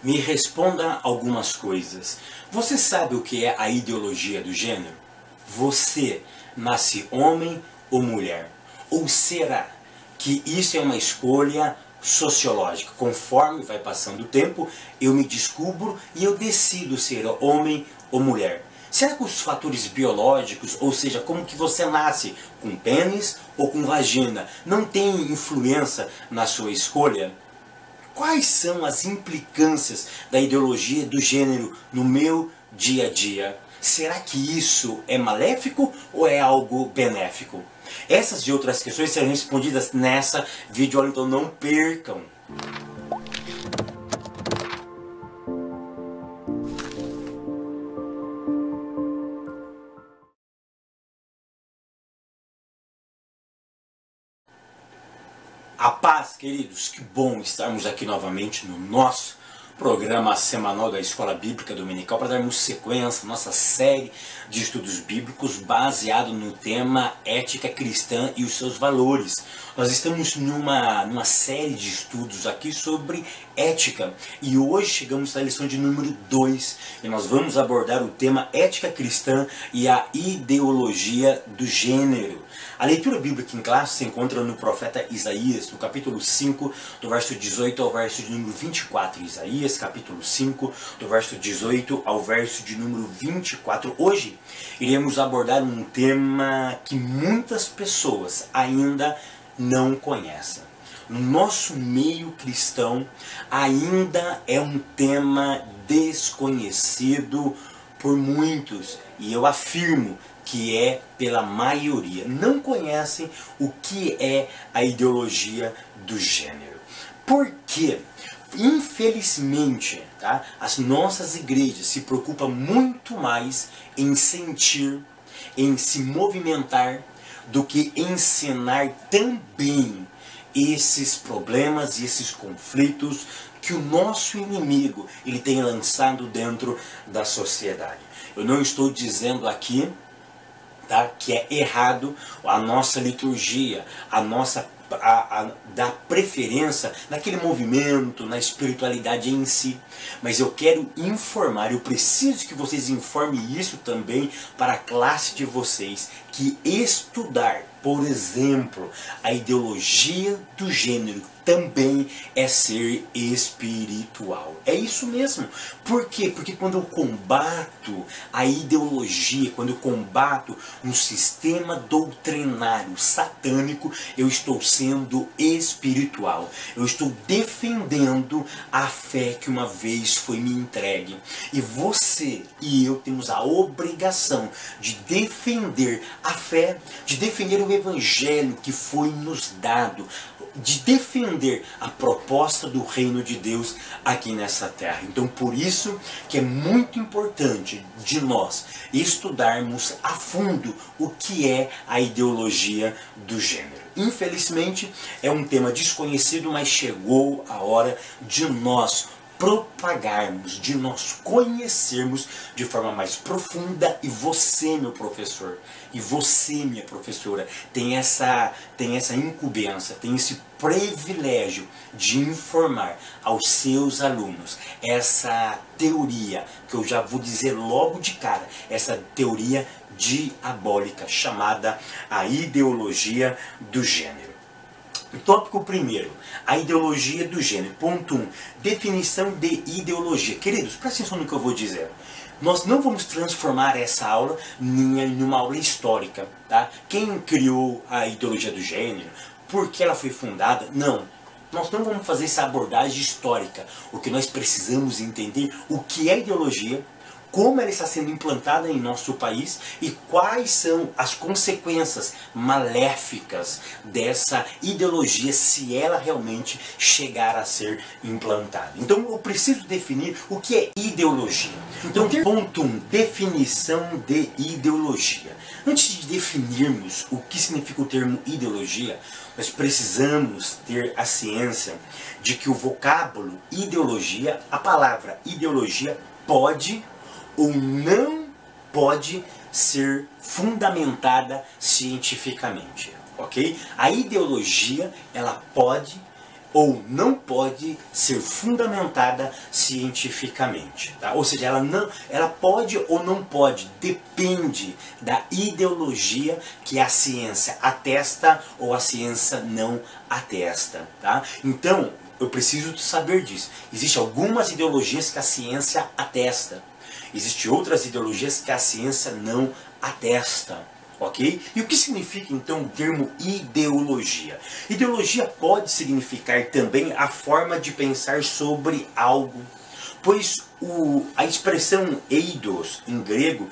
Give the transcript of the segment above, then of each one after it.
Me responda algumas coisas. Você sabe o que é a ideologia do gênero? Você nasce homem ou mulher? Ou será que isso é uma escolha sociológica? Conforme vai passando o tempo, eu me descubro e eu decido ser homem ou mulher. Será que os fatores biológicos, ou seja, como que você nasce, com pênis ou com vagina, não tem influência na sua escolha? Quais são as implicâncias da ideologia do gênero no meu dia a dia? Será que isso é maléfico ou é algo benéfico? Essas e outras questões serão respondidas nessa videoaula, então não percam! A paz, queridos, que bom estarmos aqui novamente no nosso programa semanal da Escola Bíblica Dominical para darmos sequência à nossa série de estudos bíblicos baseado no tema ética cristã e os seus valores. Nós estamos numa série de estudos aqui sobre ética e hoje chegamos à lição de número 2 e nós vamos abordar o tema ética cristã e a ideologia do gênero. A leitura bíblica em classe se encontra no profeta Isaías, no capítulo 5, do verso 18 ao verso de número 24. Isaías, capítulo 5, do verso 18 ao verso de número 24. Hoje iremos abordar um tema que muitas pessoas ainda não conhecem. No nosso meio cristão ainda é um tema desconhecido por muitos, e eu afirmo que é pela maioria. Não conhecem o que é a ideologia do gênero. Por quê? Infelizmente, tá? As nossas igrejas se preocupam muito mais em sentir, em se movimentar, do que ensinar também esses problemas e esses conflitos que o nosso inimigo ele tem lançado dentro da sociedade. Eu não estou dizendo aqui, tá, que é errado a nossa liturgia, dar preferência naquele movimento, na espiritualidade em si. Mas eu quero informar, eu preciso que vocês informem isso também para a classe de vocês, que estudar, por exemplo, a ideologia do gênero também é ser espiritual. É isso mesmo. Por quê? Porque quando eu combato a ideologia, quando eu combato um sistema doutrinário satânico, eu estou sendo espiritual. Eu estou defendendo a fé que uma vez foi me entregue. E você e eu temos a obrigação de defender a fé, de defender o evangelho que foi nos dado, de defender a proposta do reino de Deus aqui nessa terra. Então por isso que é muito importante de nós estudarmos a fundo o que é a ideologia do gênero. Infelizmente é um tema desconhecido, mas chegou a hora de nós propagarmos, de nós conhecermos de forma mais profunda. E você, meu professor, e você, minha professora, tem essa incumbência, tem esse privilégio de informar aos seus alunos essa teoria, que eu já vou dizer logo de cara, essa teoria diabólica chamada a ideologia do gênero. Tópico primeiro, a ideologia do gênero. Ponto 1, definição de ideologia. Queridos, presta atenção no que eu vou dizer. Nós não vamos transformar essa aula em uma aula histórica, tá? Quem criou a ideologia do gênero, por que ela foi fundada? Não. Nós não vamos fazer essa abordagem histórica. O que nós precisamos entender o que é ideologia, como ela está sendo implantada em nosso país e quais são as consequências maléficas dessa ideologia se ela realmente chegar a ser implantada. Então eu preciso definir o que é ideologia. Então, ponto 1, definição de ideologia. Antes de definirmos o que significa o termo ideologia, nós precisamos ter a ciência de que o vocábulo ideologia, a palavra ideologia, pode ou não pode ser fundamentada cientificamente, ok? A ideologia, ela pode ou não pode ser fundamentada cientificamente, tá? Ou seja, ela pode ou não pode, depende da ideologia que a ciência atesta ou a ciência não atesta, tá? Então, eu preciso saber disso. Existem algumas ideologias que a ciência atesta, existem outras ideologias que a ciência não atesta. Ok? E o que significa então o termo ideologia? Ideologia pode significar também a forma de pensar sobre algo, pois a expressão eidos em grego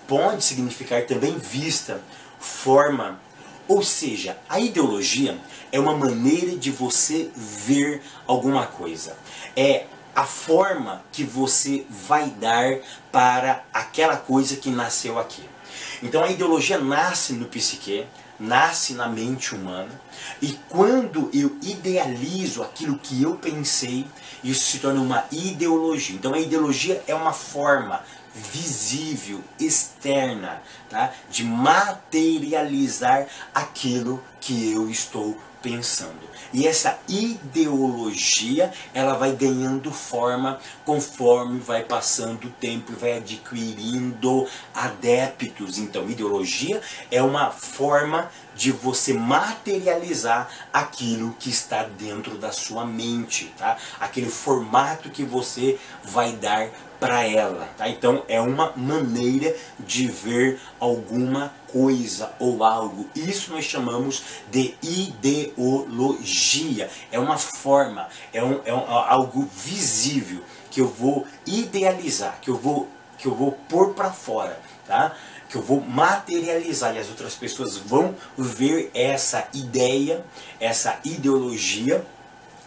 pode significar também vista, forma. Ou seja, a ideologia é uma maneira de você ver alguma coisa. É a forma que você vai dar para aquela coisa que nasceu aqui. Então a ideologia nasce no psique, nasce na mente humana, e quando eu idealizo aquilo que eu pensei, isso se torna uma ideologia. Então a ideologia é uma forma visível, externa, tá? De materializar aquilo que eu estou pensando. E essa ideologia, ela vai ganhando forma conforme vai passando o tempo e vai adquirindo adeptos. Então, ideologia é uma forma de você materializar aquilo que está dentro da sua mente, tá? Aquele formato que você vai dar para ela, tá? Então é uma maneira de ver alguma coisa ou algo. Isso nós chamamos de ideologia. É uma forma, algo visível que eu vou idealizar, que eu vou pôr para fora, tá? Que eu vou materializar e as outras pessoas vão ver essa ideia, essa ideologia,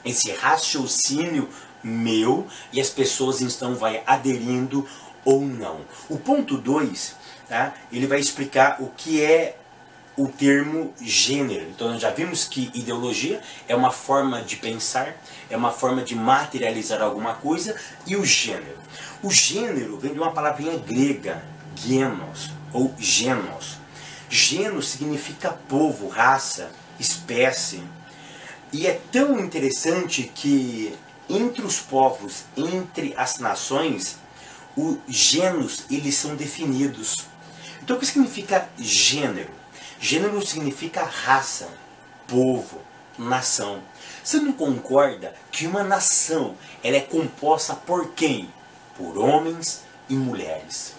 esse raciocínio meu, e as pessoas então vai aderindo ou não. O ponto 2, tá? Ele vai explicar o que é o termo gênero. Então nós já vimos que ideologia é uma forma de pensar, é uma forma de materializar alguma coisa, e o gênero. O gênero vem de uma palavrinha grega, genos, ou genos. Genos significa povo, raça, espécie. E é tão interessante que entre os povos, entre as nações, os gêneros eles são definidos. Então o que significa gênero? Gênero significa raça, povo, nação. Você não concorda que uma nação ela é composta por quem? Por homens e mulheres.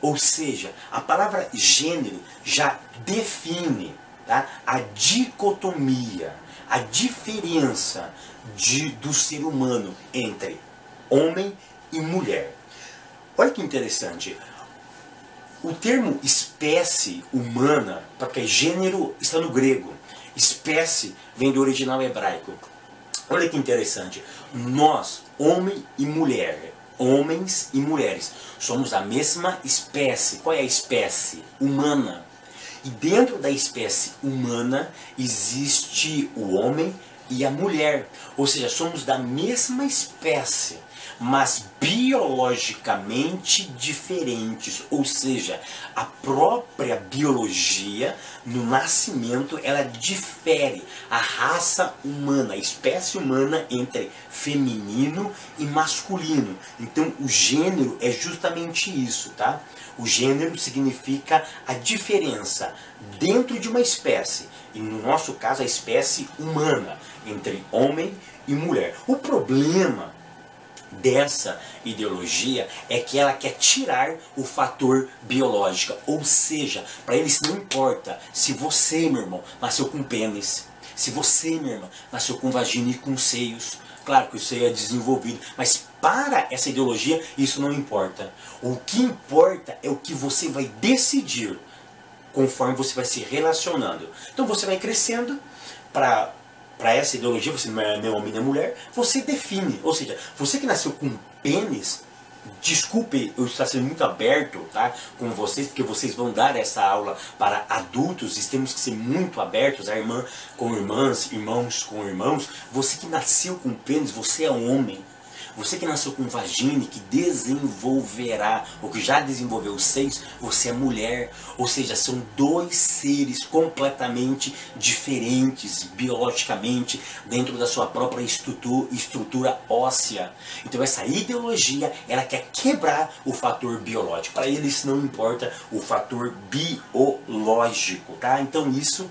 Ou seja, a palavra gênero já define, tá, a dicotomia, a diferença do ser humano entre homem e mulher. Olha que interessante. O termo espécie humana, porque gênero está no grego, espécie vem do original hebraico. Olha que interessante. Nós, homem e mulher, homens e mulheres, somos a mesma espécie. Qual é a espécie? Humana. E dentro da espécie humana existe o homem e a mulher. Ou seja, somos da mesma espécie, mas biologicamente diferentes. Ou seja, a própria biologia no nascimento ela difere a raça humana, a espécie humana entre feminino e masculino. Então o gênero é justamente isso, tá? O gênero significa a diferença dentro de uma espécie, e no nosso caso a espécie humana, entre homem e mulher. O problema dessa ideologia é que ela quer tirar o fator biológico, ou seja, para eles não importa se você, meu irmão, nasceu com pênis, se você, minha irmã, nasceu com vagina e com seios. Claro que o seio é desenvolvido, mas para essa ideologia isso não importa. O que importa é o que você vai decidir conforme você vai se relacionando. Então você vai crescendo para essa ideologia, você não é nem homem nem mulher, você define. Ou seja, você que nasceu com pênis, desculpe eu estar sendo muito aberto, tá, com vocês, porque vocês vão dar essa aula para adultos, e temos que ser muito abertos, a irmã com irmãs, irmãos com irmãos. Você que nasceu com pênis, você é um homem. Você que nasceu com vagina, que desenvolverá, ou que já desenvolveu os seios, você é mulher. Ou seja, são dois seres completamente diferentes, biologicamente, dentro da sua própria estrutura óssea. Então essa ideologia, ela quer quebrar o fator biológico. Para eles não importa o fator biológico, tá? Então isso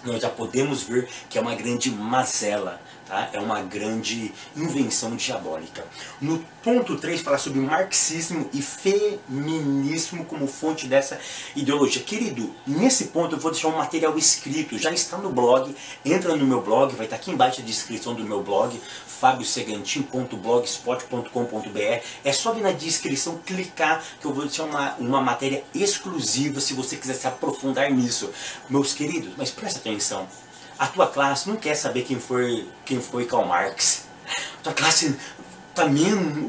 nós já podemos ver que é uma grande mazela, tá? É uma grande invenção diabólica. No ponto 3 fala sobre marxismo e feminismo como fonte dessa ideologia. Querido, nesse ponto eu vou deixar um material escrito, já está no blog, entra no meu blog, vai estar aqui embaixo a descrição do meu blog, fabiosegantin.blogspot.com.br. É só vir na descrição, clicar, que eu vou deixar uma matéria exclusiva se você quiser se aprofundar nisso. Meus queridos, mas presta atenção, a tua classe não quer saber quem foi Karl Marx. A tua classe,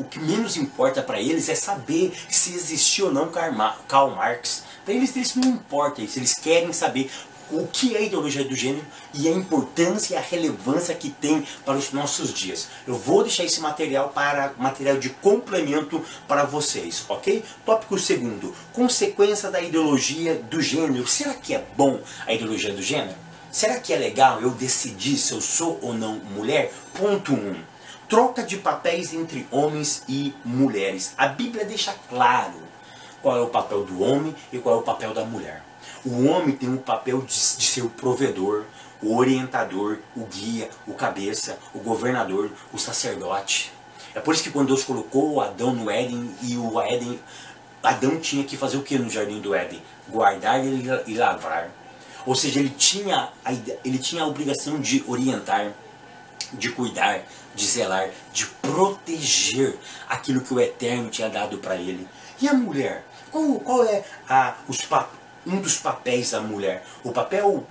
o que menos importa para eles é saber se existiu ou não Karl Marx. Para eles isso não importa, eles querem saber o que é a ideologia do gênero e a importância e a relevância que tem para os nossos dias. Eu vou deixar esse material para material de complemento para vocês, ok? Tópico segundo, consequência da ideologia do gênero. Será que é bom a ideologia do gênero? Será que é legal eu decidir se eu sou ou não mulher? Ponto 1. Troca de papéis entre homens e mulheres. A Bíblia deixa claro qual é o papel do homem e qual é o papel da mulher. O homem tem o papel de ser o provedor, o orientador, o guia, o cabeça, o governador, o sacerdote. É por isso que quando Deus colocou o Adão no Éden, Adão tinha que fazer o que no jardim do Éden? Guardar e lavrar. Ou seja, ele tinha a obrigação de orientar, de cuidar, de zelar, de proteger aquilo que o Eterno tinha dado para ele. E a mulher? Qual é um dos papéis da mulher? O papel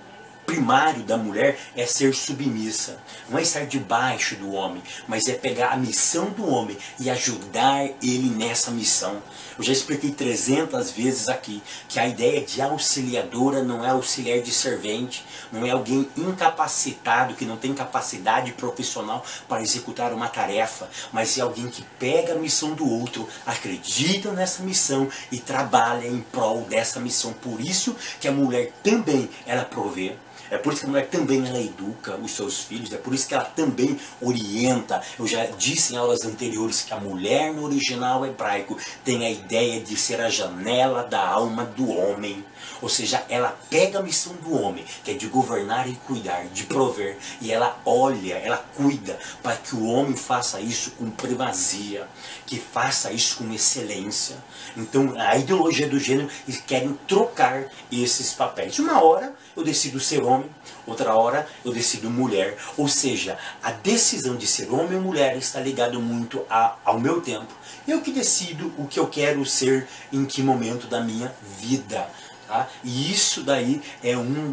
primário da mulher é ser submissa. Não é estar debaixo do homem, mas é pegar a missão do homem e ajudar ele nessa missão. Eu já expliquei 300 vezes aqui que a ideia de auxiliadora não é auxiliar de servente, não é alguém incapacitado, que não tem capacidade profissional para executar uma tarefa, mas é alguém que pega a missão do outro, acredita nessa missão e trabalha em prol dessa missão. Por isso que a mulher também, ela provê. É por isso que a mulher também ela educa os seus filhos, é por isso que ela também orienta. Eu já disse em aulas anteriores que a mulher no original hebraico tem a ideia de ser a janela da alma do homem. Ou seja, ela pega a missão do homem, que é de governar e cuidar, de prover, e ela olha, ela cuida para que o homem faça isso com primazia, que faça isso com excelência. Então a ideologia do gênero, eles querem trocar esses papéis. Uma hora eu decido ser homem, outra hora eu decido mulher. Ou seja, a decisão de ser homem ou mulher está ligada muito ao meu tempo. Eu que decido o que eu quero ser em que momento da minha vida. Tá? E isso daí é um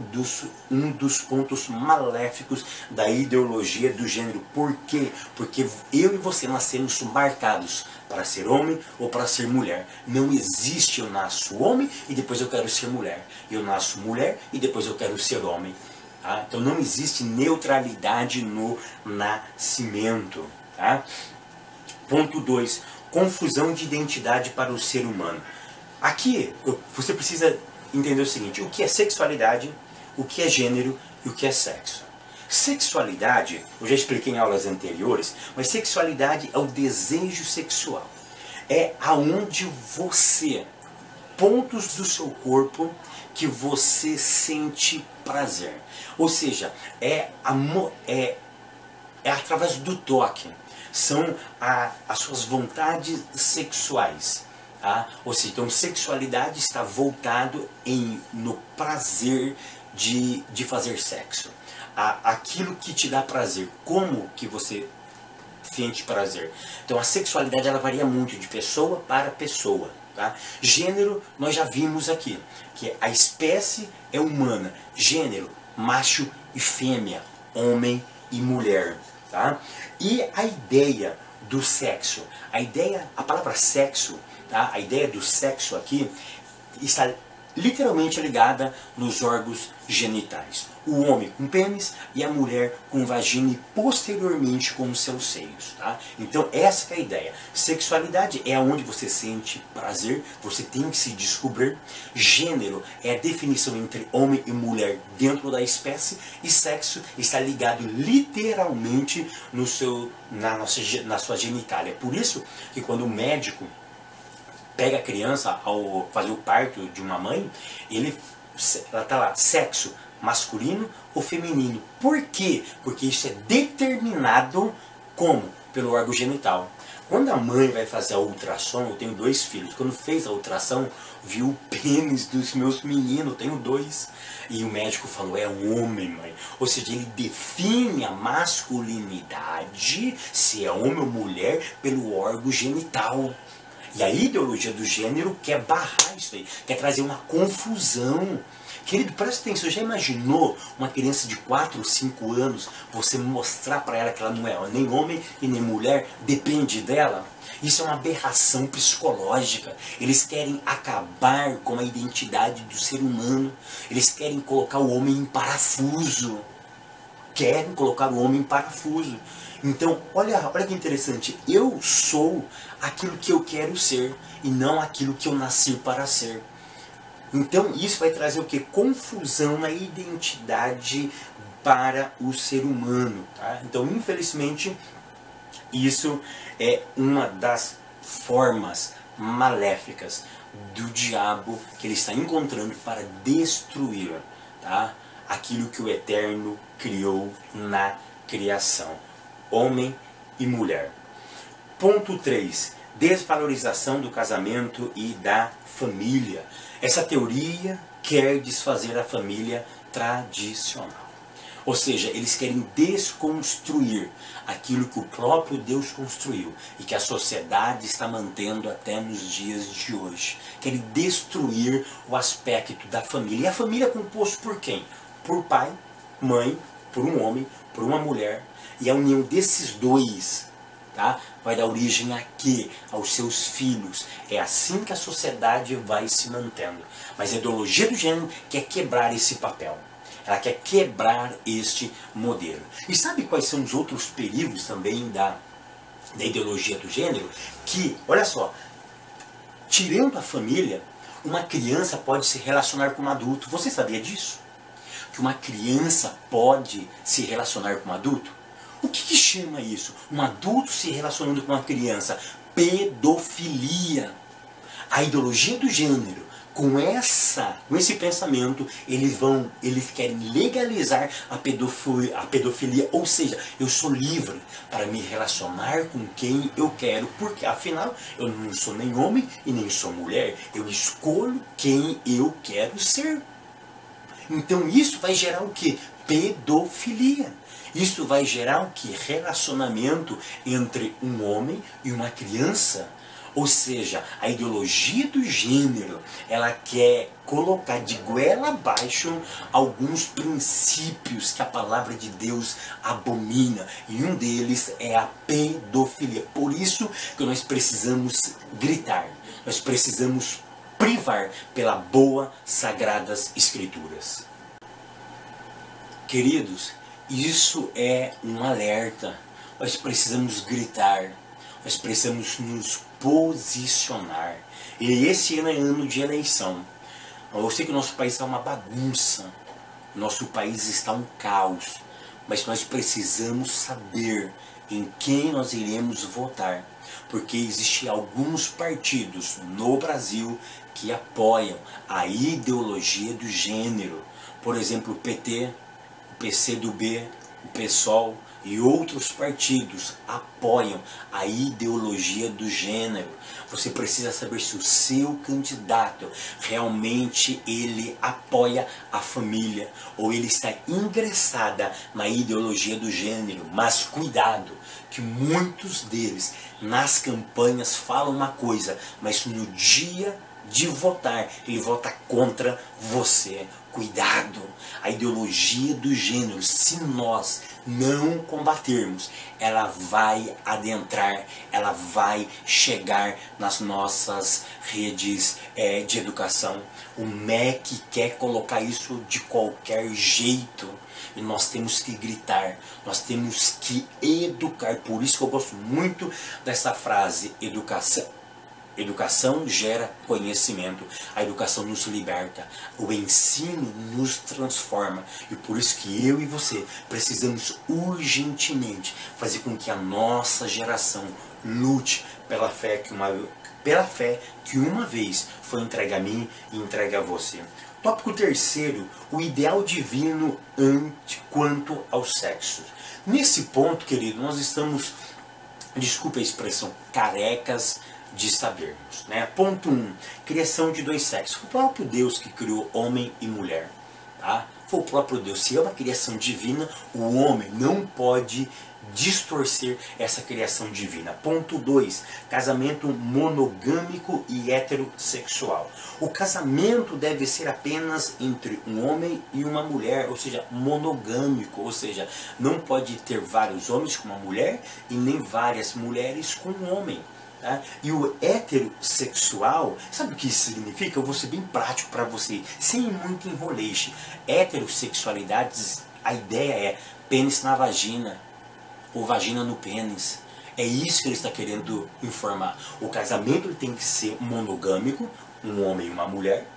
dos pontos maléficos da ideologia do gênero. Por quê? Porque eu e você nascemos marcados para ser homem ou para ser mulher. Não existe eu nasço homem e depois eu quero ser mulher. Eu nasço mulher e depois eu quero ser homem. Tá? Então não existe neutralidade no nascimento. Tá? Ponto 2. Confusão de identidade para o ser humano. Aqui você precisa entender o seguinte: o que é sexualidade, o que é gênero e o que é sexo. Sexualidade, eu já expliquei em aulas anteriores, mas sexualidade é o desejo sexual. É aonde você, pontos do seu corpo que você sente prazer. Ou seja, é através do toque. São as suas vontades sexuais. Tá? Ou seja, então sexualidade está voltado no prazer de fazer sexo. Aquilo que te dá prazer, como que você sente prazer. Então a sexualidade ela varia muito de pessoa para pessoa. Tá? Gênero, nós já vimos aqui, que a espécie é humana. Gênero, macho e fêmea, homem e mulher. Tá? E a ideia do sexo, a palavra sexo, tá? A ideia do sexo aqui está literalmente ligada nos órgãos genitais. O homem com pênis e a mulher com vagina e posteriormente com os seus seios. Tá? Então essa que é a ideia. Sexualidade é onde você sente prazer, você tem que se descobrir. Gênero é a definição entre homem e mulher dentro da espécie. E sexo está ligado literalmente na sua genitália. Por isso que quando o médico pega a criança ao fazer o parto de uma mãe, ela tá lá, sexo masculino ou feminino. Por quê? Porque isso é determinado como? Pelo órgão genital. Quando a mãe vai fazer a ultrassom, eu tenho 2 filhos, quando fez a ultrassom, viu o pênis dos meus meninos, eu tenho 2. E o médico falou, é um homem, mãe. Ou seja, ele define a masculinidade, se é homem ou mulher, pelo órgão genital. E a ideologia do gênero quer barrar isso aí, quer trazer uma confusão. Querido, presta atenção, já imaginou uma criança de 4 ou 5 anos, você mostrar para ela que ela não é nem homem e nem mulher, depende dela? Isso é uma aberração psicológica. Eles querem acabar com a identidade do ser humano. Eles querem colocar o homem em parafuso. Querem colocar o homem em parafuso. Então, olha que interessante. Eu sou aquilo que eu quero ser e não aquilo que eu nasci para ser. Então isso vai trazer o que? Confusão na identidade para o ser humano. Tá? Então, infelizmente, isso é uma das formas maléficas do diabo que ele está encontrando para destruir, tá? Aquilo que o Eterno criou na criação. Homem e mulher. Ponto 3. Desvalorização do casamento e da família. Essa teoria quer desfazer a família tradicional. Ou seja, eles querem desconstruir aquilo que o próprio Deus construiu e que a sociedade está mantendo até nos dias de hoje. Querem destruir o aspecto da família. E a família é composta por quem? Por pai, mãe, por um homem, por uma mulher. E a união desses dois, tá, vai dar origem a quê? Aos seus filhos. É assim que a sociedade vai se mantendo. Mas a ideologia do gênero quer quebrar esse papel. Ela quer quebrar este modelo. E sabe quais são os outros perigos também da ideologia do gênero? Que, olha só, tirando a família, uma criança pode se relacionar com um adulto. Você sabia disso? Que uma criança pode se relacionar com um adulto? O que chama isso? Um adulto se relacionando com uma criança? Pedofilia. A ideologia do gênero, com esse pensamento, eles querem legalizar a pedofilia, ou seja, eu sou livre para me relacionar com quem eu quero, porque afinal eu não sou nem homem e nem sou mulher, eu escolho quem eu quero ser. Então isso vai gerar o que? Pedofilia. Isso vai gerar o que? Relacionamento entre um homem e uma criança. Ou seja, a ideologia do gênero, ela quer colocar de goela abaixo alguns princípios que a palavra de Deus abomina. E um deles é a pedofilia. Por isso que nós precisamos gritar, nós precisamos privar pela boa sagradas escrituras. Queridos, isso é um alerta. Nós precisamos gritar, nós precisamos nos posicionar. E esse ano é ano de eleição. Eu sei que o nosso país está uma bagunça, nosso país está um caos, mas nós precisamos saber em quem nós iremos votar, porque existem alguns partidos no Brasil que apoiam a ideologia do gênero. Por exemplo, o PT, o PCdoB, o PSOL e outros partidos apoiam a ideologia do gênero. Você precisa saber se o seu candidato realmente ele apoia a família ou ele está ingressada na ideologia do gênero. Mas cuidado, que muitos deles nas campanhas falam uma coisa, mas no dia de votar, ele vota contra você. Cuidado, a ideologia do gênero, se nós não combatermos, ela vai adentrar, ela vai chegar nas nossas redes de educação. O MEC quer colocar isso de qualquer jeito. E nós temos que gritar, nós temos que educar. Por isso que eu gosto muito dessa frase, educação gera conhecimento, a educação nos liberta, o ensino nos transforma. E por isso que eu e você precisamos urgentemente fazer com que a nossa geração lute pela fé que uma vez foi entregue a mim e entregue a você. Tópico terceiro, o ideal divino quanto ao sexo. Nesse ponto, querido, nós estamos, desculpe a expressão, carecas de sabermos, né? Ponto 1, criação de dois sexos. Foi o próprio Deus que criou homem e mulher, tá? Foi o próprio Deus. Se é uma criação divina, o homem não pode distorcer essa criação divina. Ponto 2, casamento monogâmico e heterossexual. O casamento deve ser apenas entre um homem e uma mulher, ou seja, monogâmico, ou seja, não pode ter vários homens com uma mulher e nem várias mulheres com um homem. Tá? E o heterossexual, sabe o que isso significa? Eu vou ser bem prático para você, sem muito enroleixo. Heterossexualidade, a ideia é pênis na vagina, ou vagina no pênis. É isso que ele está querendo informar. O casamento ele tem que ser monogâmico, um homem e uma mulher,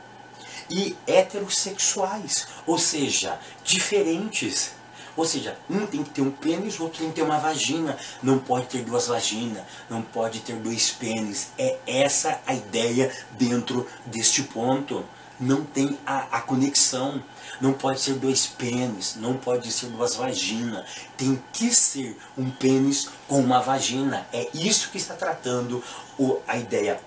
e heterossexuais, ou seja, diferentes. Ou seja, um tem que ter um pênis, o outro tem que ter uma vagina. Não pode ter duas vaginas, não pode ter dois pênis. É essa a ideia dentro deste ponto. Não tem a conexão. Não pode ser dois pênis, não pode ser duas vaginas. Tem que ser um pênis com uma vagina. É isso que está tratando a ideia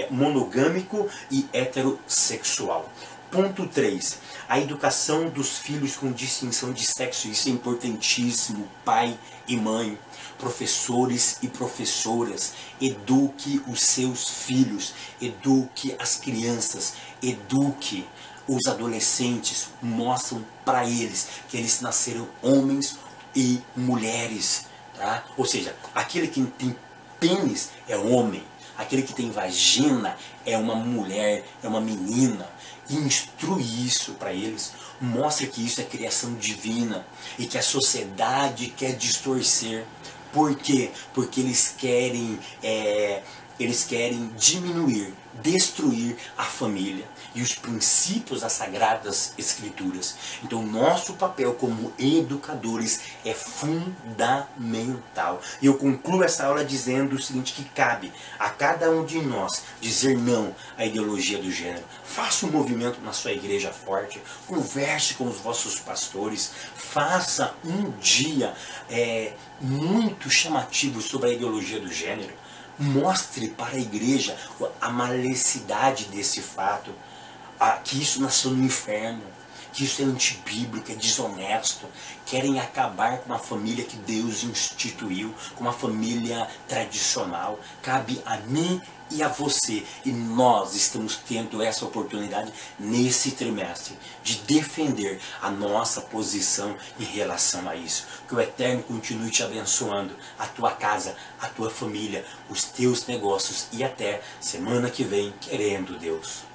monogâmico e heterossexual. Ponto 3. A educação dos filhos com distinção de sexo. Isso é importantíssimo. Pai e mãe, professores e professoras, eduque os seus filhos, eduque as crianças, eduque os adolescentes, mostram para eles que eles nasceram homens e mulheres. Tá? Ou seja, aquele que tem pênis é homem, aquele que tem vagina é uma mulher, é uma menina. Instrui isso para eles, mostra que isso é criação divina e que a sociedade quer distorcer. Por quê? Porque eles querem diminuir, destruir a família e os princípios das Sagradas Escrituras. Então, nosso papel como educadores é fundamental. E eu concluo essa aula dizendo o seguinte, que cabe a cada um de nós dizer não à ideologia do gênero. Faça um movimento na sua igreja forte, converse com os vossos pastores, faça um dia muito chamativo sobre a ideologia do gênero. Mostre para a igreja a malicidade desse fato, que isso nasceu no inferno, que isso é antibíblico, é desonesto. Querem acabar com uma família que Deus instituiu, com uma família tradicional. Cabe a mim e a você, e nós estamos tendo essa oportunidade nesse trimestre de defender a nossa posição em relação a isso. Que o Eterno continue te abençoando, a tua casa, a tua família, os teus negócios, e até semana que vem, querendo Deus.